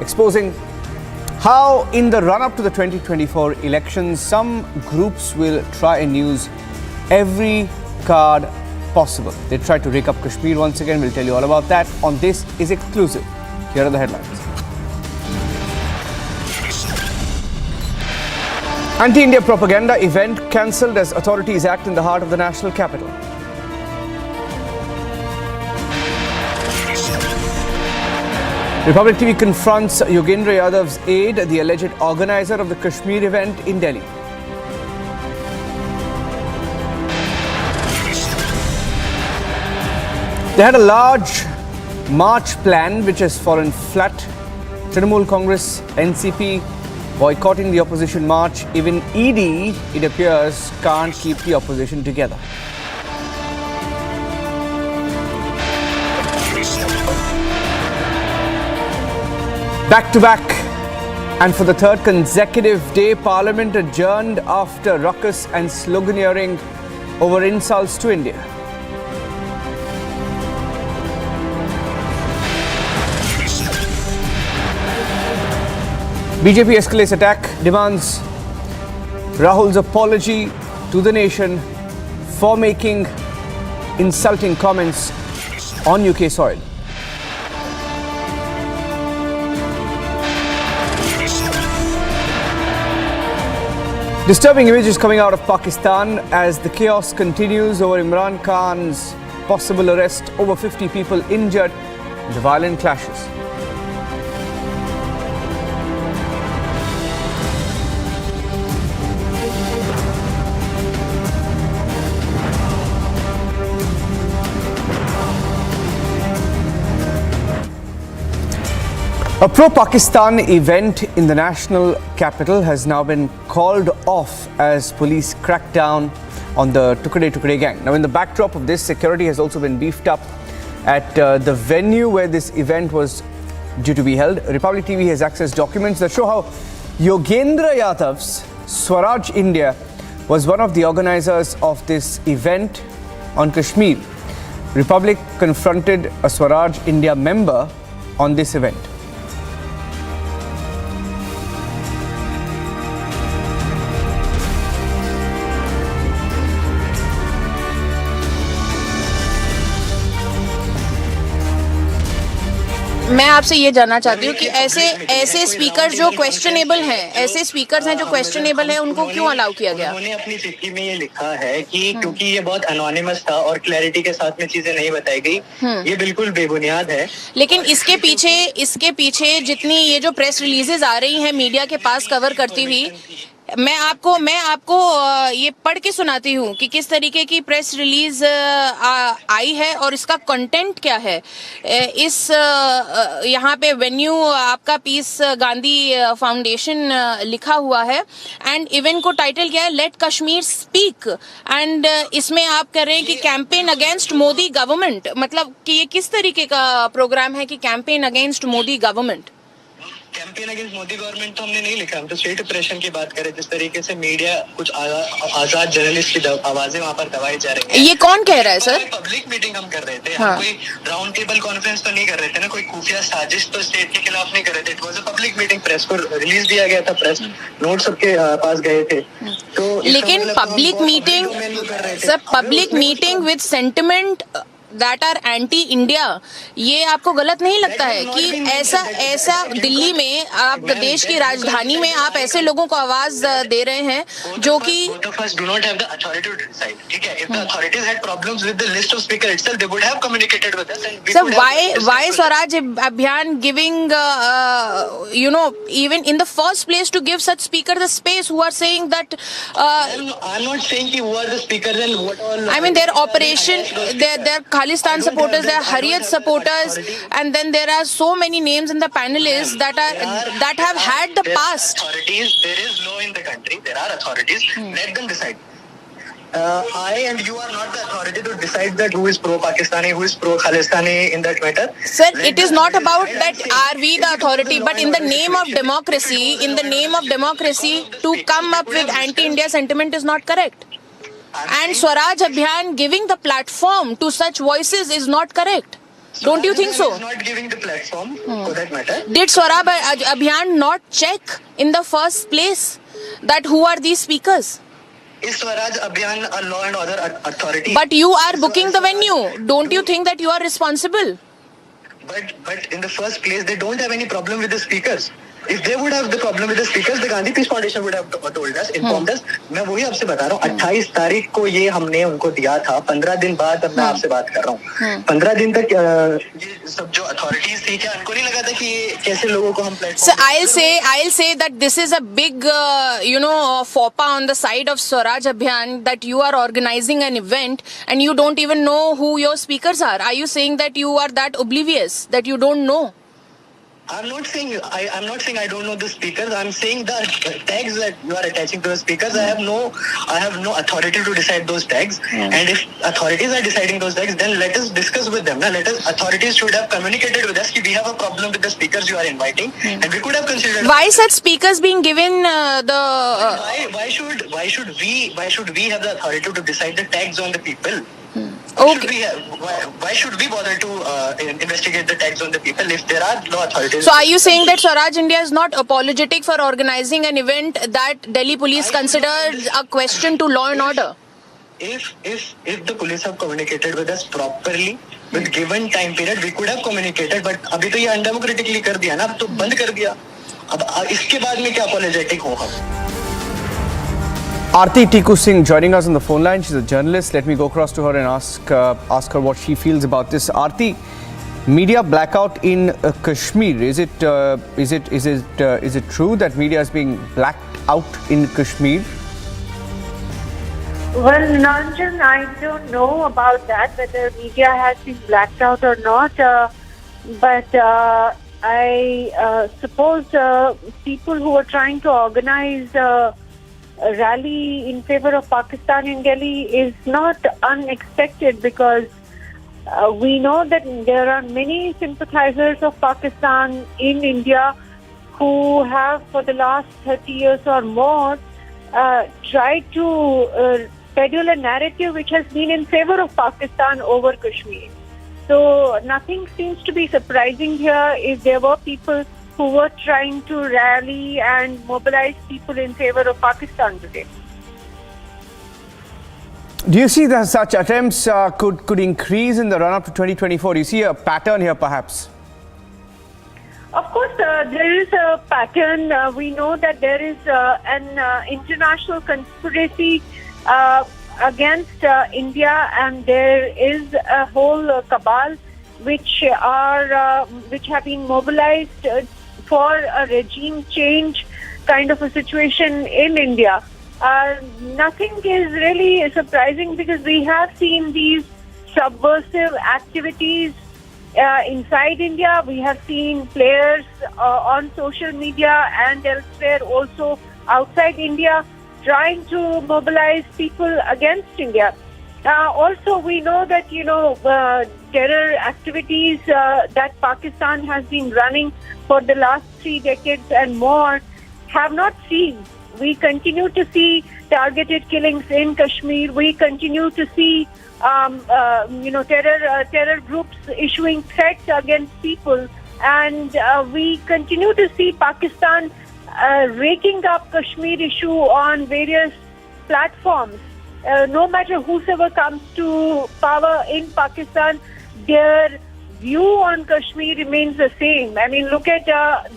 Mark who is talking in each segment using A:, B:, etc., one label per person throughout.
A: exposing how in the run-up to the 2024 elections, some groups will try and use every card possible. They try to rake up Kashmir once again. We'll tell you all about that on This Is Exclusive. Here are the headlines. Anti-India propaganda event cancelled as authorities act in the heart of the national capital. Republic TV confronts Yogendra Yadav's aide, the alleged organizer of the Kashmir event in Delhi. They had a large march plan which has fallen flat. Trinamool Congress, NCP boycotting the opposition march. Even ED, it appears, can't keep the opposition together. Back to back, and for the third consecutive day, Parliament adjourned after ruckus and sloganeering over insults to India. BJP escalates attack, demands Rahul's apology to the nation for making insulting comments on UK soil. Disturbing images coming out of Pakistan as the chaos continues over Imran Khan's possible arrest. Over 50 people injured in the violent clashes. A pro-Pakistan event in the national capital has now been called off as police crack down on the Tukde gang. Now, in the backdrop of this, security has also been beefed up at the venue where this event was due to be held. Republic TV has accessed documents that show how Yogendra Yadav's Swaraj India was one of the organizers of this event on Kashmir. Republic confronted a Swaraj India member on this event.
B: मैं आपसे ये जानना चाहती हूँ कि ऐसे speaker जो questionable हैं, ऐसे स्पीकर्स हैं जो क्वेश्चनेबल हैं, उनको क्यों अलाउ किया गया?
C: उन्होंने अपनी चिट्ठी में ये लिखा है कि क्योंकि ये बहुत एनोनिमस था और क्लैरिटी के साथ में चीजें नहीं बताई गई, ये बिल्कुल बेबुनियाद है।
B: लेकिन इसके पीछे जितनी ये जो प्रेस रिलीजेस आ रही हैं मीडिया के पास कवर करती हुई, मैं आपको ये पढ़ के सुनाती हूँ कि किस तरीके की प्रेस रिलीज आई है और इसका कंटेंट क्या है। इस यहाँ पे वेन्यू आपका पीस गांधी फाउंडेशन लिखा हुआ है एंड इवेंट को टाइटल क्या है, लेट कश्मीर स्पीक। एंड इसमें आप कह रहे हैं कि कैंपेन अगेंस्ट मोदी गवर्नमेंट, मतलब कि ये किस तरीके का प्रोग्राम है कि campaign against Modi government?
C: Campaign against Modi government तो हमने नहीं लिखा, हम तो स्टेट ऑपरेशन की बात करें। जिस तरीके से मीडिया कुछ आजाद जर्नलिस्ट की आवाजें वहाँ पर दबाई जा रही है।
B: ये कौन कह रहा है सर?
C: पब्लिक मीटिंग हम कर रहे थे।
B: हाँ।
C: हम कोई राउंड टेबल कॉन्फ्रेंस तो नहीं कर रहे थे ना, कोई खुफिया साजिश तो स्टेट के खिलाफ नहीं कर रहे थे। It was a public meeting, press को रिलीज दिया गया था, प्रेस नोट सबके पास गए थे। तो
B: लेकिन public meeting sir, public meeting with sentiment that are anti India, ये आपको गलत नहीं लगता है कि ऐसा दिल्ली में, आप देश की राजधानी में आप ऐसे लोगों को आवाज दे रहे हैं जो कि sir why Swaraj Abhiyan giving even in the first place to give such speakers the space who are saying that
C: I'm not saying who are the speakers and what all,
B: I mean their operation, their Khalistan supporters, their Harriet supporters, and then there are so many names in the panelists that have had the past.
C: Authorities, there is law in the country, there are authorities, let them decide. I and you are not the authority to decide that who is pro-Pakistani, who is pro-Khalistani in that matter.
B: Sir, it is not about that are we the authority, but in the name of democracy, to come up with anti-India sentiment is not correct. And Swaraj Abhiyan giving the platform to such voices is not correct. Don't you think so?
C: Is not giving the platform for that matter.
B: Did Swaraj Abhiyan not check in the first place that who are these speakers?
C: Is Swaraj Abhiyan a law and order authority?
B: But you are booking the venue. Don't you think that you are responsible?
C: But in the first place, they don't have any problem with the speakers. If they would have the problem with the speakers, the Gandhi Peace Foundation would have told us, informed us. मैं वही आपसे बता रहा हूँ, 28 तारीख को ये हमने उनको दिया था, 15 दिन बाद अब मैं आपसे बात कर रहा हूँ. 15 दिन तक ये सब जो authorities थी, क्या उनको नहीं लगा था कि ये कैसे लोगों को हम platform?
B: So I'll say that this is a big, faux pas on the side of Swaraj Abhiyan, that you are organizing an event and you don't even know who your speakers are. Are you saying that you are that oblivious that you don't know?
C: I'm not saying I don't know the speakers. I'm saying the tags that you are attaching to the speakers. I have no authority to decide those tags. And if authorities are deciding those tags, then let us discuss with them. Authorities should have communicated with us that we have a problem with the speakers you are inviting, and we could have considered.
B: Why such speakers being given
C: Why should we have the authority to decide the tags on the people?
B: Okay.
C: Why should we bother to investigate the tags on the people if there are no authorities?
B: So are you saying that Swaraj India is not apologetic for organizing an event that Delhi police considered a question to law and order?
C: If the police have communicated with us properly, with given time period, we could have communicated. But अभी तो ये undemocratically कर दिया ना, अब तो बंद कर दिया. अब इसके बाद में क्या apologetic हो हम?
A: Aarti Tiku Singh joining us on the phone line. She's a journalist. Let me go across to her and ask her what she feels about this. Aarti, media blackout in Kashmir. Is it true that media is being blacked out in Kashmir?
D: Well, Nanjan, I don't know about that, whether media has been blacked out or not. But I suppose people who are trying to organize a rally in favor of Pakistan in Delhi is not unexpected, because we know that there are many sympathizers of Pakistan in India who have for the last 30 years or more tried to peddle a narrative which has been in favor of Pakistan over Kashmir. So nothing seems to be surprising here if there were people who were trying to rally and mobilize people in favor of Pakistan today.
A: Do you see that such attempts could increase in the run-up to 2024? Do you see a pattern here, perhaps?
D: Of course, there is a pattern. We know that there is an international conspiracy against India, and there is a whole cabal which have been mobilized for a regime change kind of a situation in India. Nothing is really surprising, because we have seen these subversive activities inside India. We have seen players on social media and elsewhere, also outside India, trying to mobilize people against India. Also, we know that, terror activities that Pakistan has been running for the last 3 decades and more have not ceased. We continue to see targeted killings in Kashmir. We continue to see, terror groups issuing threats against people. And we continue to see Pakistan raking up Kashmir issue on various platforms. No matter whosoever comes to power in Pakistan, their view on Kashmir remains the same. I mean, look at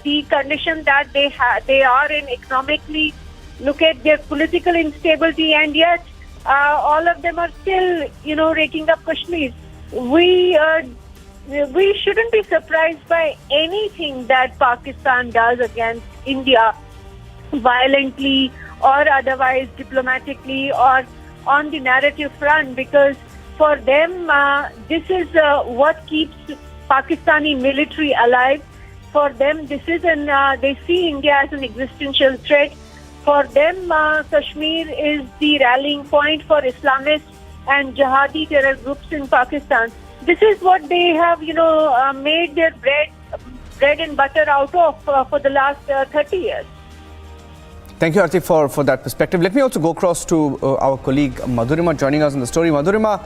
D: the condition that they are in economically. Look at their political instability, and yet all of them are still, raking up Kashmir. We shouldn't be surprised by anything that Pakistan does against India, violently or otherwise, diplomatically or on the narrative front, because for them, this is what keeps Pakistani military alive. For them, this is they see India as an existential threat. For them, Kashmir is the rallying point for Islamist and jihadi terror groups in Pakistan. This is what they have, made their bread and butter out of for the last 30 years.
A: Thank you, Aarti, for that perspective. Let me also go across to our colleague Madhurima joining us on the story. Madhurima,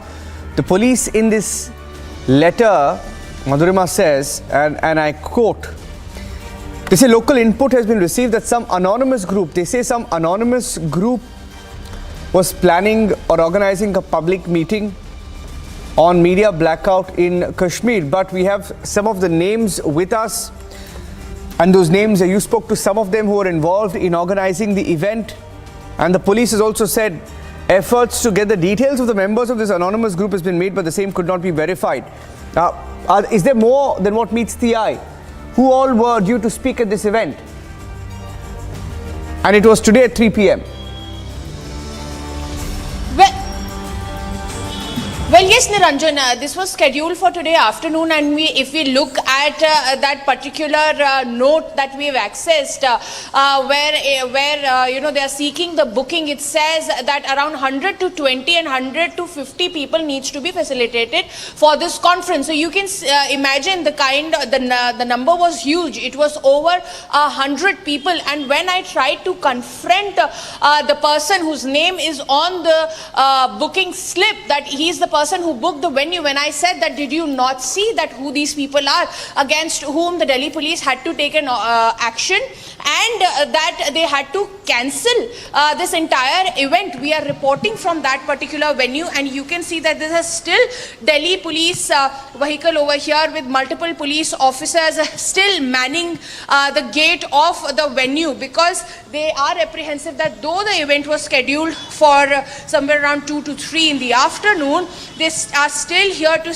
A: the police in this letter Madhurima says, and I quote, they say local input has been received that some anonymous group, was planning or organizing a public meeting on media blackout in Kashmir. But we have some of the names with us, and those names, you spoke to some of them who were involved in organizing the event, and the police has also said efforts to get the details of the members of this anonymous group has been made, but the same could not be verified. Is there more than what meets the eye? Who all were due to speak at this event? And it was today at 3 p.m.
B: Well, yes, Niranjan, this was scheduled for today afternoon, and if we look at that particular note that we have accessed, where they are seeking the booking, it says that around 100 to 20 and 100 to 50 people needs to be facilitated for this conference. So you can imagine the number was huge. It was over 100 people, and when I tried to confront the person whose name is on the booking slip, that he is the person who booked the venue, when I said that, did you not see that who these people are against whom the Delhi police had to take an action, and that they had to cancel this entire event. We are reporting from that particular venue, and you can see that there is still Delhi police vehicle over here with multiple police officers still manning the gate of the venue, because they are apprehensive that though the event was scheduled for somewhere around 2 to 3 in the afternoon, they are still here to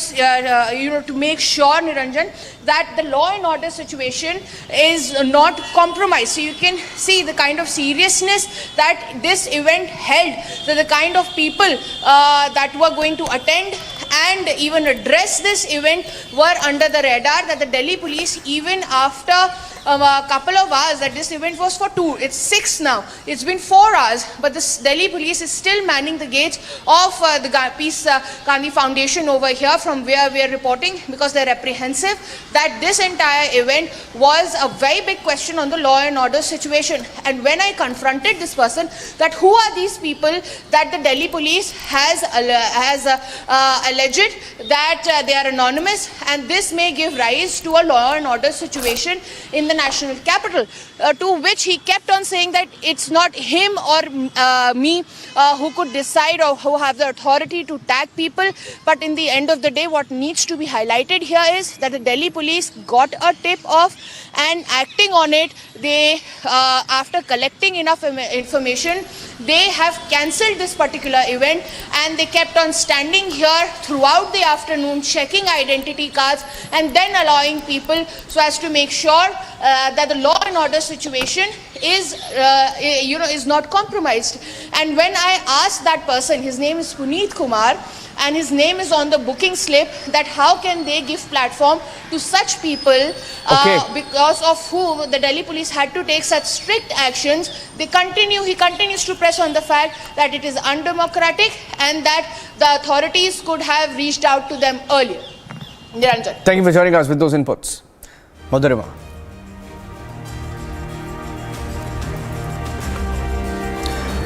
B: to make sure, Niranjan, that the law and order situation is not compromised. So you can see the kind of seriousness that this event held, so the kind of people that were going to attend and even address this event were under the radar, that the Delhi police, even after a couple of hours, that this event was for 2, it's 6 now, it's been 4 hours, but this Delhi police is still manning the gates of the Peace Gandhi Foundation over here, from where we are reporting, because they're apprehensive that this entire event was a very big question on the law and order situation. And when I confronted this person, that who are these people that the Delhi police has alleged that they are anonymous, and this may give rise to a law and order situation in the national capital, to which he kept on saying that it's not him or me who could decide or who have the authority to tag people. But in the end of the day, what needs to be highlighted here is that the Delhi police got a tip off, and acting on it, they after collecting enough information, they have cancelled this particular event, and they kept on standing here throughout the afternoon, checking identity cards, and then allowing people, so as to make sure that the law and order situation is not compromised. And when I asked that person, his name is Puneet Kumar, and his name is on the booking slip, that how can they give platform to such people, because of whom the Delhi police had to take such strict actions. He continues to press on the fact that it is undemocratic, and that the authorities could have reached out to them earlier. Niranjan.
A: Thank you for joining us with those inputs. Madhurima.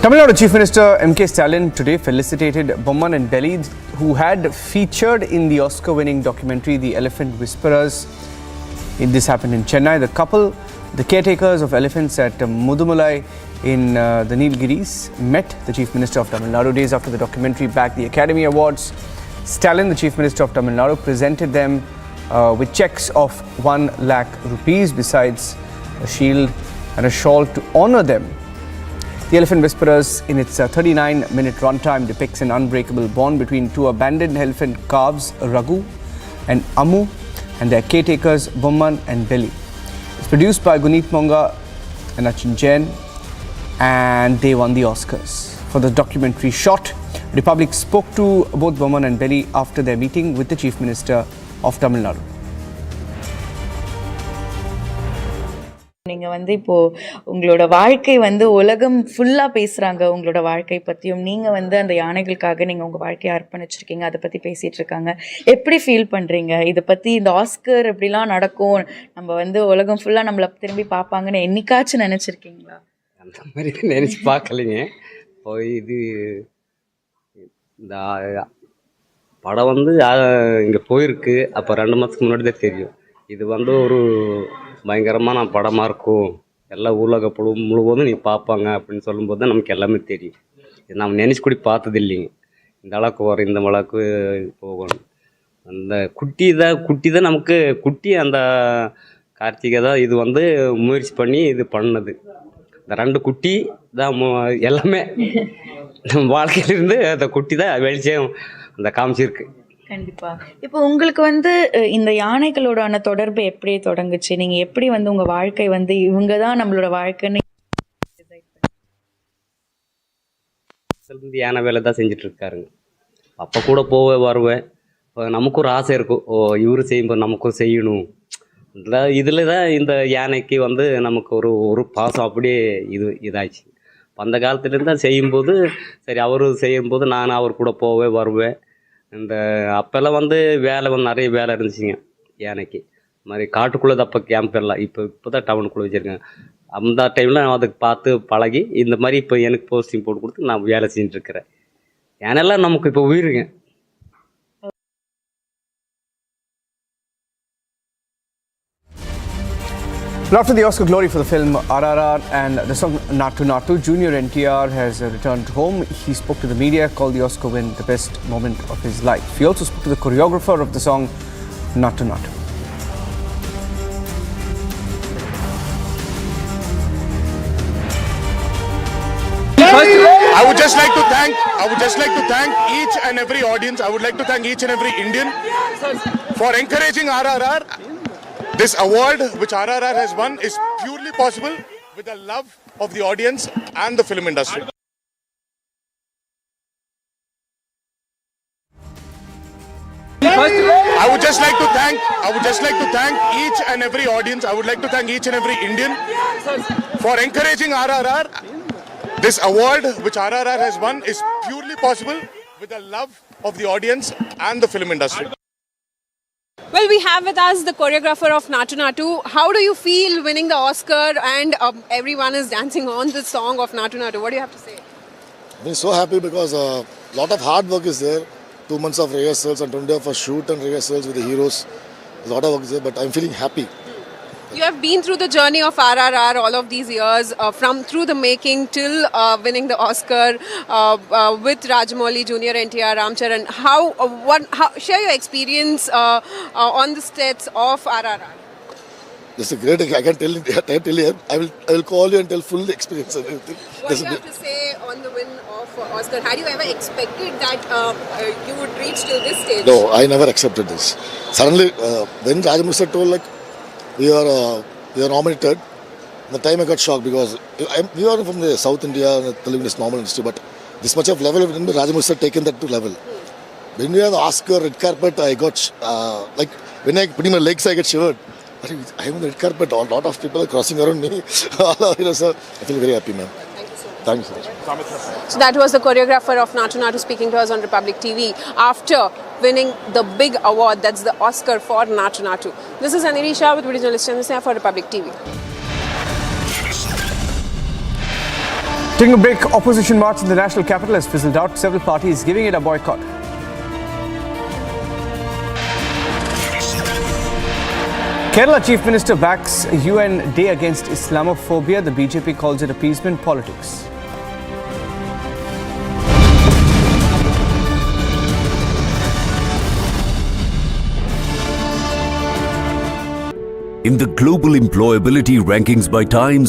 A: Tamil Nadu Chief Minister M.K. Stalin today felicitated Bomman and Belly, who had featured in the Oscar-winning documentary The Elephant Whisperers. This happened in Chennai. The couple, the caretakers of elephants at Mudumalai in the Nilgiris, met the Chief Minister of Tamil Nadu days after the documentary bagged the Academy Awards. Stalin, the Chief Minister of Tamil Nadu, presented them with cheques of 1 lakh rupees, besides a shield and a shawl to honour them. The Elephant Whisperers, in its 39-minute runtime, depicts an unbreakable bond between two abandoned elephant calves, Raghu and Amu, and their caretakers, Bomman and Belly. It's produced by Guneet Monga and Achin Jain, and they won the Oscars. For the documentary shot, Republic spoke to both Bomman and Belly after their meeting with the Chief Minister of Tamil Nadu.
E: நீங்க வந்து இப்போ உங்களோட வாழ்க்கை வந்து உலகம் ஃபுல்லா பேசுறாங்க உங்களோட வாழ்க்கை பத்தியும். நீங்க வந்து அந்த யானைகளுக்காக நீங்க உங்க வாழ்க்கையை அர்ப்பணிச்சிருக்கீங்க, அதை பத்தி பேசிட்டு இருக்காங்க. எப்படி ஃபீல் பண்றீங்க இதை பத்தி? இந்த ஆஸ்கர் இப்படிலாம் நடக்கும், நம்ம வந்து உலகம் ஃபுல்லா நம்மள திரும்பி பார்ப்பாங்கன்னு என்னைக்காச்சும் நினைச்சிருக்கீங்களா?
F: அந்த மாதிரி நினைச்சு பார்க்கலைங்க. போய் இது இந்த படம் வந்து இங்கே போயிருக்கு. அப்போ 2 மாதத்துக்கு முன்னாடி தான் தெரியும். இது வந்து ஒரு பயங்கரமான படமாக இருக்கும், எல்லா உலக முழுவதும் நீ பார்ப்பாங்க அப்படின்னு சொல்லும்போது தான் நமக்கு எல்லாமே தெரியும். இது நம்ம நினச்சி கூட பார்த்தது இல்லைங்க. இந்த அளவுக்கு வரும், இந்த அளவுக்கு போகணும். அந்த குட்டி தான் நமக்கு குட்டி. அந்த கார்த்திகை தான் இது வந்து முயற்சி பண்ணி இது பண்ணது. இந்த 2 குட்டி தான் எல்லாமே நம்ம வாழ்க்கையிலிருந்து அந்த குட்டி தான் வெளிச்சம் அந்த காமிச்சிருக்கு.
E: கண்டிப்பா. இப்போ உங்களுக்கு வந்து இந்த யானைகளோடான தொடர்பு எப்படி தொடங்குச்சு? நீங்க எப்படி வந்து உங்க வாழ்க்கை வந்து இவங்க தான் நம்மளோட வாழ்க்கைன்னு
F: யானை வேலை தான் செஞ்சுட்டு இருக்காருங்க. அப்போ கூட போவேன் வருவேன். இப்போ நமக்கு ஒரு ஆசை இருக்கும், ஓ இவரு செய்யும்போது நமக்கும் செய்யணும். இதில் தான் இந்த யானைக்கு வந்து நமக்கு ஒரு பாசம் அப்படியே இதாச்சு. அந்த காலத்துலேருந்து தான் செய்யும்போது சரி, அவரு செய்யும்போது நான் அவர் கூட போவேன் வருவேன். இந்த அப்போல்லாம் வந்து வேலை வந்து நிறைய வேலை இருந்துச்சுங்க யானைக்கு. இது மாதிரி காட்டுக்குள்ளே தான் அப்போ கேம்ப் எல்லாம். இப்போ தான் டவுனுக்குள்ளே வச்சுருக்கேன். அந்த டைமில் நான் அதுக்கு பார்த்து பழகி இந்த மாதிரி இப்போ எனக்கு போஸ்டிங் போட்டு கொடுத்து நான் வேலை செஞ்சுட்ருக்கிறேன். யானைலாம் நமக்கு இப்போ உயிருங்க.
A: Well, after the Oscar glory for the film RRR and the song Natu Natu, Junior NTR has returned home. He spoke to the media, called the Oscar win the best moment of his life. He also spoke to the choreographer of the song Natu Natu.
G: I would just like to thank each and every audience. I would like to thank each and every Indian for encouraging RRR. This award which RRR has won is purely possible with the love of the audience and the film industry. I would just like to thank each and every audience. I would like to thank each and every Indian for encouraging RRR. This award which RRR has won is purely possible with the love of the audience and the film industry.
H: Well, we have with us the choreographer of Natu Natu. How do you feel winning the Oscar and everyone is dancing on the song of Natu Natu? What do you have to say?
I: I've been so happy because a lot of hard work is there. 2 months of rehearsals and 20 for shoot and rehearsals with the heroes. A lot of work is there, but I'm feeling happy.
H: You have been through the journey of RRR all of these years, through the making till winning the Oscar with Rajamouli, Junior NTR, Ramcharan. How share your experience on the sets of RRR?
I: This is great. I can tell you. I will call you and tell full experience and everything.
H: What do you have to say on the win of Oscar? Had you ever expected that you would reach till this stage?
I: No, I never accepted this. Suddenly, when Rajamouli sir told like we are nominated, the time I got shocked because we are from the South India, Telugu is normal industry, but this much of level of Rajamouli sir taken that to level. When we have the Oscar red carpet, I got like when I putting my legs, I get shivered. I am on the red carpet. A lot of people are crossing around me. Sir, I feel very happy, man. Thank you so much.
H: So that was the choreographer of Natu Natu speaking to us on Republic TV after winning the big award, that's the Oscar for Natu Natu. This is AntiIndia with video journalist for Republic TV.
A: Taking a break, opposition march in the national capital has fizzled out. Several parties giving it a boycott. Kerala Chief Minister backs UN Day Against Islamophobia. The BJP calls it appeasement politics.
J: In the global employability rankings by Times,